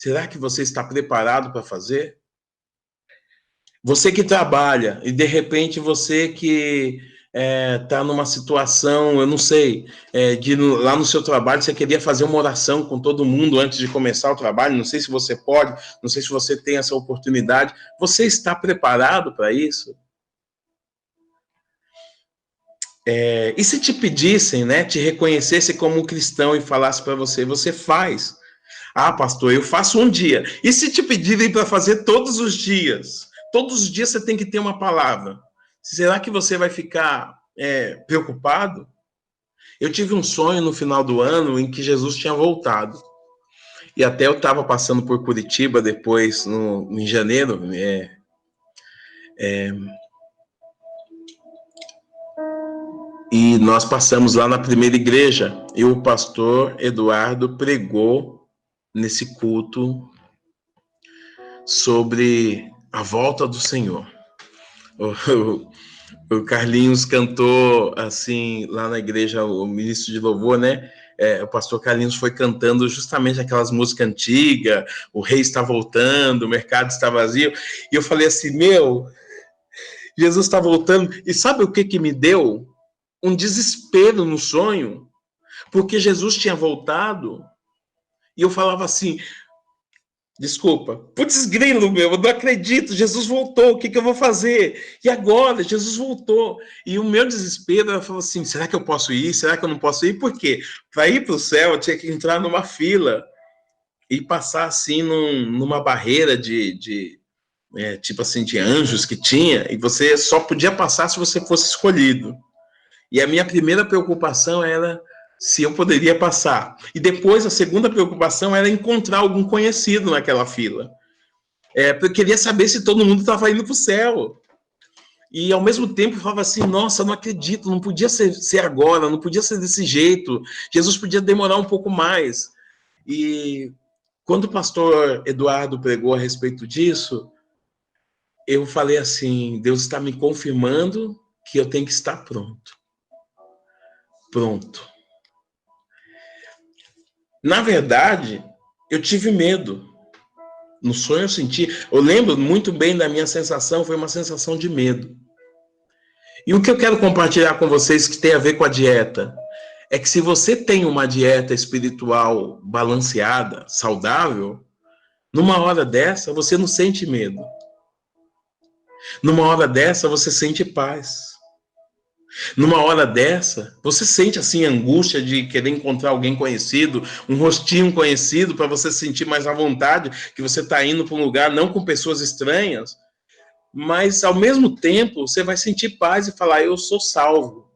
Será que você está preparado para fazer? Você que trabalha e, de repente, você que está numa situação, eu não sei, lá no seu trabalho você queria fazer uma oração com todo mundo antes de começar o trabalho, não sei se você pode, não sei se você tem essa oportunidade. Você está preparado para isso? E se te pedissem, né, te reconhecessem como um cristão e falasse para você, você faz? Ah, pastor, eu faço um dia. E se te pedirem para fazer todos os dias? Todos os dias você tem que ter uma palavra. Será que você vai ficar preocupado? Eu tive um sonho no final do ano em que Jesus tinha voltado. E até eu estava passando por Curitiba depois, em janeiro. E nós passamos lá na primeira igreja. E o pastor Eduardo pregou nesse culto sobre a volta do Senhor. O Carlinhos cantou assim lá na igreja, o ministro de louvor, né? O pastor Carlinhos foi cantando justamente aquelas músicas antigas, o rei está voltando, o mercado está vazio, e eu falei assim, Jesus está voltando, e sabe o que me deu? Um desespero no sonho, porque Jesus tinha voltado, e eu falava assim, desculpa, putz grilo, eu não acredito, Jesus voltou, o que eu vou fazer? E agora, Jesus voltou. E o meu desespero, eu falava assim, será que eu posso ir? Será que eu não posso ir? Por quê? Para ir para o céu, eu tinha que entrar numa fila e passar assim numa barreira tipo assim, de anjos que tinha, e você só podia passar se você fosse escolhido. E a minha primeira preocupação era se eu poderia passar. E depois, a segunda preocupação era encontrar algum conhecido naquela fila. Porque eu queria saber se todo mundo estava indo para o céu. E, ao mesmo tempo, eu falava assim, nossa, não acredito, não podia ser agora, não podia ser desse jeito. Jesus podia demorar um pouco mais. E quando o pastor Eduardo pregou a respeito disso, eu falei assim, Deus está me confirmando que eu tenho que estar pronto. Pronto. Na verdade, eu tive medo. No sonho eu senti... Eu lembro muito bem da minha sensação, foi uma sensação de medo. E o que eu quero compartilhar com vocês que tem a ver com a dieta, é que se você tem uma dieta espiritual balanceada, saudável, numa hora dessa você não sente medo. Numa hora dessa você sente paz. Numa hora dessa, você sente assim angústia de querer encontrar alguém conhecido, um rostinho conhecido, para você sentir mais à vontade, que você está indo para um lugar não com pessoas estranhas, mas ao mesmo tempo você vai sentir paz e falar, eu sou salvo.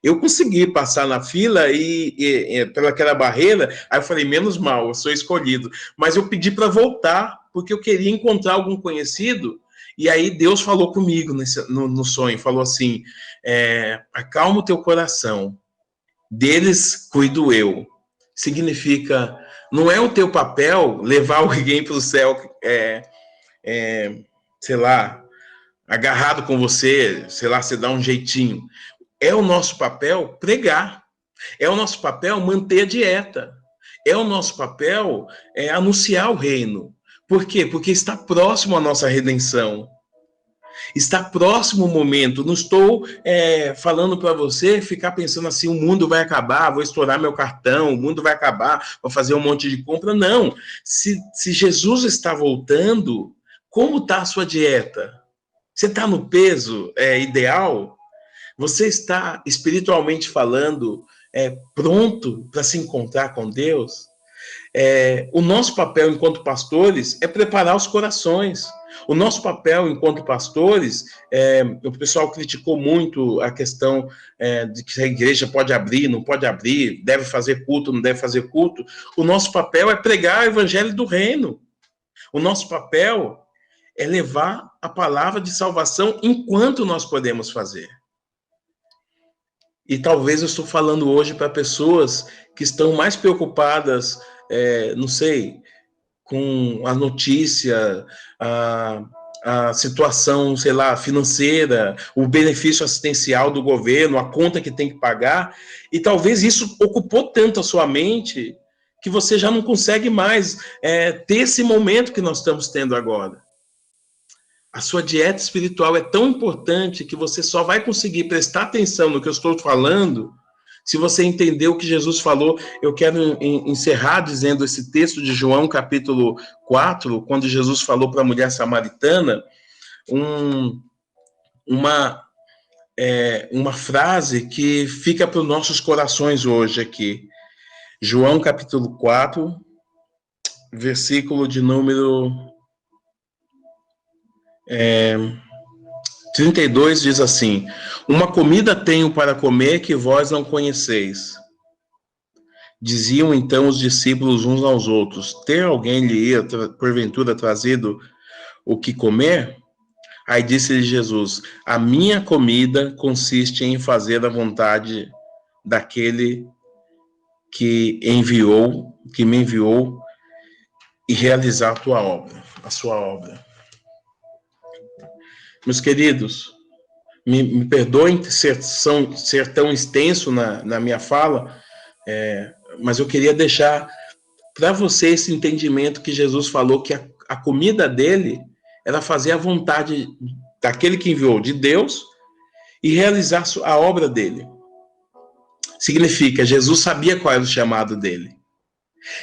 Eu consegui passar na fila e pelaquela barreira, aí eu falei, menos mal, eu sou escolhido. Mas eu pedi para voltar, porque eu queria encontrar algum conhecido. E aí Deus falou comigo no sonho, falou assim, acalma o teu coração, deles cuido eu. Significa, não é o teu papel levar alguém para o céu, sei lá, agarrado com você, sei lá, você dá um jeitinho. É o nosso papel pregar, é o nosso papel manter a dieta, é o nosso papel anunciar o reino. Por quê? Porque está próximo a nossa redenção. Está próximo o momento. Não estou falando para você ficar pensando assim, o mundo vai acabar, vou estourar meu cartão, o mundo vai acabar, vou fazer um monte de compra. Não. Se Jesus está voltando, como está a sua dieta? Você está no peso ideal? Você está, espiritualmente falando, pronto para se encontrar com Deus? O nosso papel enquanto pastores é preparar os corações. O nosso papel enquanto pastores, o pessoal criticou muito a questão de que a igreja pode abrir, não pode abrir, deve fazer culto, não deve fazer culto. O nosso papel é pregar o evangelho do reino. O nosso papel é levar a palavra de salvação enquanto nós podemos fazer. E talvez eu estou falando hoje para pessoas que estão mais preocupadas, não sei, com a notícia, a situação, sei lá, financeira, o benefício assistencial do governo, a conta que tem que pagar, e talvez isso ocupou tanto a sua mente que você já não consegue mais ter esse momento que nós estamos tendo agora. A sua dieta espiritual é tão importante que você só vai conseguir prestar atenção no que eu estou falando se você entender o que Jesus falou. Eu quero encerrar dizendo esse texto de João, capítulo 4, quando Jesus falou para a mulher samaritana, uma frase que fica para os nossos corações hoje aqui. João, capítulo 4, versículo de número 32, diz assim: uma comida tenho para comer que vós não conheceis. Diziam então os discípulos uns aos outros: ter alguém lhe porventura trazido o que comer? Aí disse-lhe Jesus: a minha comida consiste em fazer a vontade daquele que me enviou e realizar a sua obra. Meus queridos, me perdoem ser tão extenso na minha fala, mas eu queria deixar para você esse entendimento que Jesus falou que a comida dele era fazer a vontade daquele que enviou, de Deus, e realizar a obra dele. Significa, Jesus sabia qual era o chamado dele.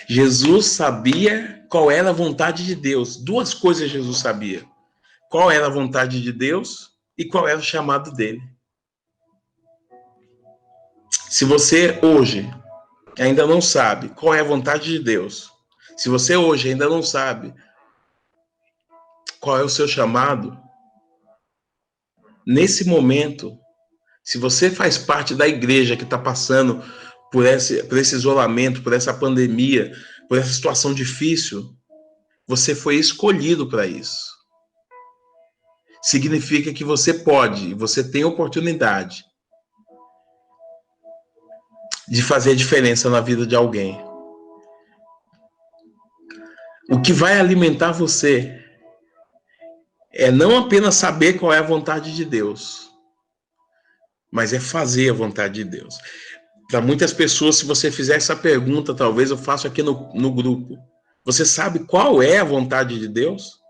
Jesus sabia qual era a vontade de Deus. Duas coisas Jesus sabia: qual era a vontade de Deus e qual era o chamado dele. Se você hoje ainda não sabe qual é a vontade de Deus, se você hoje ainda não sabe qual é o seu chamado, nesse momento, se você faz parte da igreja que está passando por esse isolamento, por essa pandemia, por essa situação difícil, você foi escolhido para isso. Significa que você tem oportunidade de fazer a diferença na vida de alguém. O que vai alimentar você é não apenas saber qual é a vontade de Deus, mas é fazer a vontade de Deus. Para muitas pessoas, se você fizer essa pergunta, talvez eu faça aqui no grupo: você sabe qual é a vontade de Deus?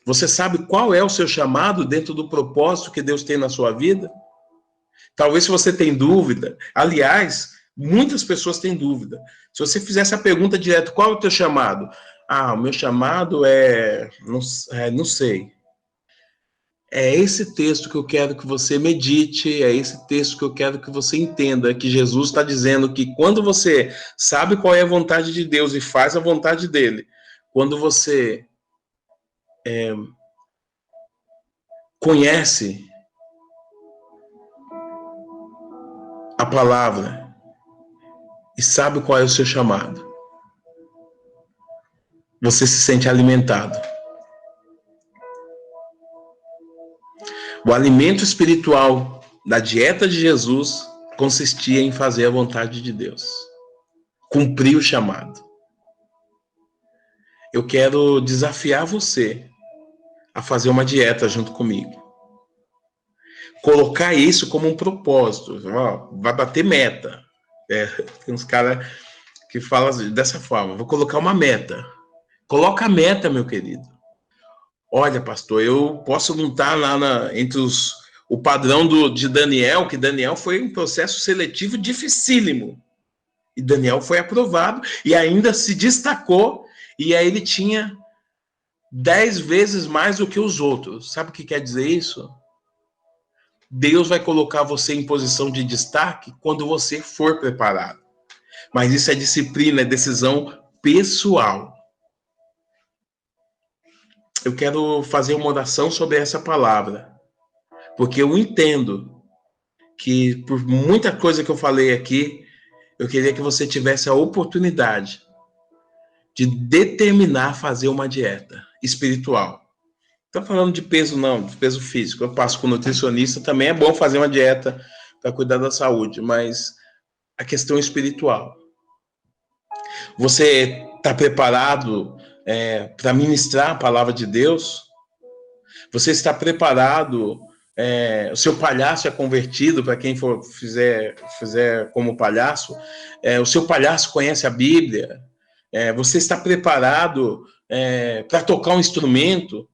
Você sabe qual é o seu chamado dentro do propósito que Deus tem na sua vida? Talvez se você tem dúvida, aliás, muitas pessoas têm dúvida. Se você fizer essa pergunta direto: qual é o teu chamado? O meu chamado não sei. É esse texto que eu quero que você medite, é esse texto que eu quero que você entenda, que Jesus está dizendo que quando você sabe qual é a vontade de Deus e faz a vontade dele, quando você conhece a palavra e sabe qual é o seu chamado, você se sente alimentado. O alimento espiritual da dieta de Jesus consistia em fazer a vontade de Deus, cumprir o chamado. Eu quero desafiar você a fazer uma dieta junto comigo. Colocar isso como um propósito. Vai bater meta. Tem uns caras que falam dessa forma: vou colocar uma meta. Coloca a meta, meu querido. Olha, pastor, eu posso não estar lá entre o padrão de Daniel, que Daniel foi um processo seletivo dificílimo. E Daniel foi aprovado e ainda se destacou, e aí ele tinha 10 vezes mais do que os outros. Sabe o que quer dizer isso? Deus vai colocar você em posição de destaque quando você for preparado. Mas isso é disciplina, é decisão pessoal. Eu quero fazer uma oração sobre essa palavra, porque eu entendo que por muita coisa que eu falei aqui, eu queria que você tivesse a oportunidade de determinar fazer uma dieta espiritual. Não estou falando de peso não, de peso físico. Eu passo com nutricionista, também é bom fazer uma dieta para cuidar da saúde, mas a questão espiritual. Você está preparado para ministrar a palavra de Deus? Você está preparado? O seu palhaço é convertido, para quem for fizer como palhaço. O seu palhaço conhece a Bíblia? Você está preparado para tocar um instrumento?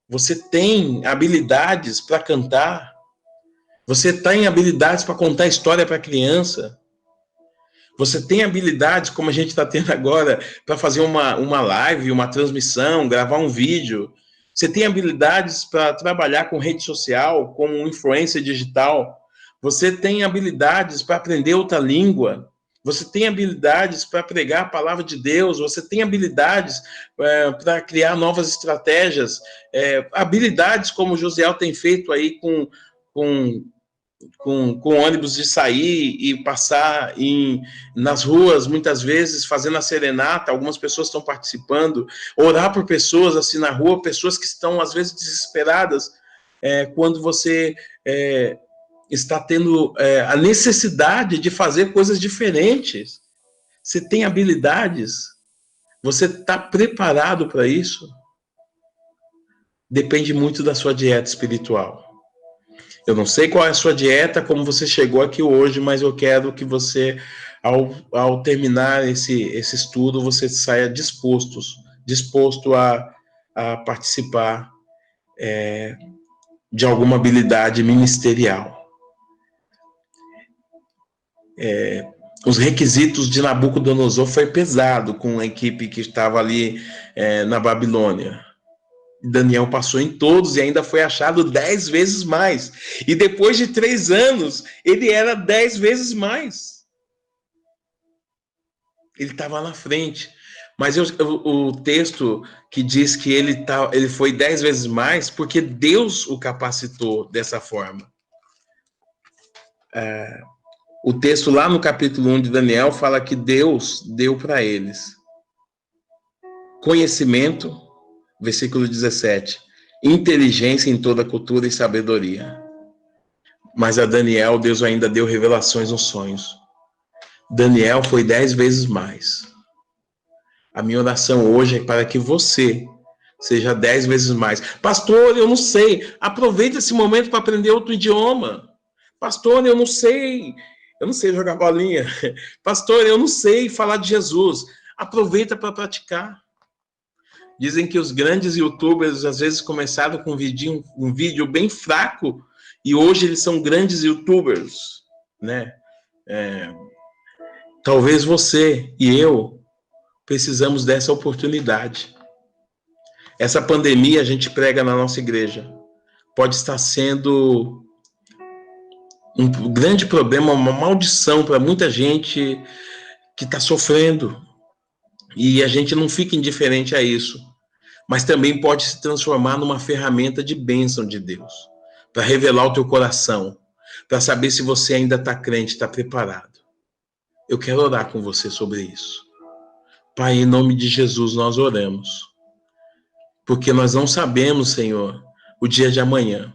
Você tem habilidades para cantar? Você tem habilidades para contar história para criança? Você tem habilidades, como a gente está tendo agora, para fazer uma live, uma transmissão, gravar um vídeo? Você tem habilidades para trabalhar com rede social, como um influencer digital? Você tem habilidades para aprender outra língua? Você tem habilidades para pregar a palavra de Deus? Você tem habilidades para criar novas estratégias? Habilidades como o Josiel tem feito aí com ônibus de sair e passar nas ruas, muitas vezes, fazendo a serenata. Algumas pessoas estão participando, orar por pessoas assim na rua, pessoas que estão, às vezes, desesperadas, quando você está tendo a necessidade de fazer coisas diferentes. Você tem habilidades? Você está preparado para isso? Depende muito da sua dieta espiritual. Eu não sei qual é a sua dieta, como você chegou aqui hoje, mas eu quero que você, ao terminar esse estudo, você saia disposto a participar de alguma habilidade ministerial. Os requisitos de Nabucodonosor foi pesado com a equipe que estava ali na Babilônia. Daniel passou em todos e ainda foi achado 10 vezes mais. E depois de 3 anos, ele era 10 vezes mais. Ele estava na frente. Mas o texto que diz que ele foi 10 vezes mais, porque Deus o capacitou dessa forma. O texto lá no capítulo 1 de Daniel fala que Deus deu para eles conhecimento, versículo 17, inteligência em toda cultura e sabedoria. Mas a Daniel, Deus ainda deu revelações nos sonhos. Daniel foi 10 vezes mais. A minha oração hoje é para que você seja 10 vezes mais. Pastor, eu não sei. Aproveita esse momento para aprender outro idioma. Pastor, eu não sei jogar bolinha. Pastor, eu não sei falar de Jesus. Aproveita para praticar. Dizem que os grandes youtubers às vezes começaram com um vídeo bem fraco e hoje eles são grandes youtubers, né? Talvez você e eu precisamos dessa oportunidade. Essa pandemia, a gente prega na nossa igreja, pode estar sendo um grande problema, uma maldição para muita gente que está sofrendo. E a gente não fica indiferente a isso. Mas também pode se transformar numa ferramenta de bênção de Deus, para revelar o teu coração, para saber se você ainda está crente, está preparado. Eu quero orar com você sobre isso. Pai, em nome de Jesus, nós oramos. Porque nós não sabemos, Senhor, o dia de amanhã.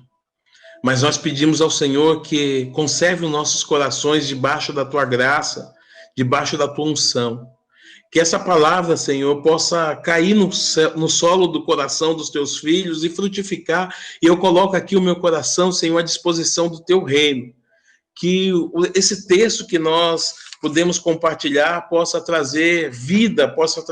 Mas nós pedimos ao Senhor que conserve os nossos corações debaixo da tua graça, debaixo da tua unção. Que essa palavra, Senhor, possa cair no solo do coração dos teus filhos e frutificar. E eu coloco aqui o meu coração, Senhor, à disposição do teu reino. Que esse texto que nós podemos compartilhar possa trazer vida, possa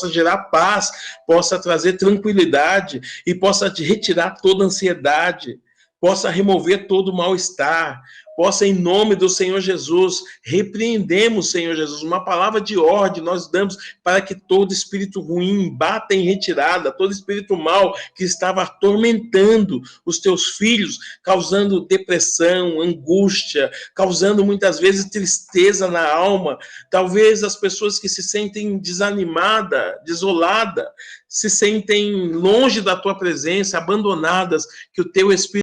gerar paz, possa trazer tranquilidade e possa retirar toda ansiedade, possa remover todo o mal-estar, possa, em nome do Senhor Jesus, repreendemos, Senhor Jesus, uma palavra de ordem nós damos para que todo espírito ruim bata em retirada, todo espírito mau que estava atormentando os teus filhos, causando depressão, angústia, causando muitas vezes tristeza na alma, talvez as pessoas que se sentem desanimadas, desoladas, se sentem longe da tua presença, abandonadas, que o teu Espírito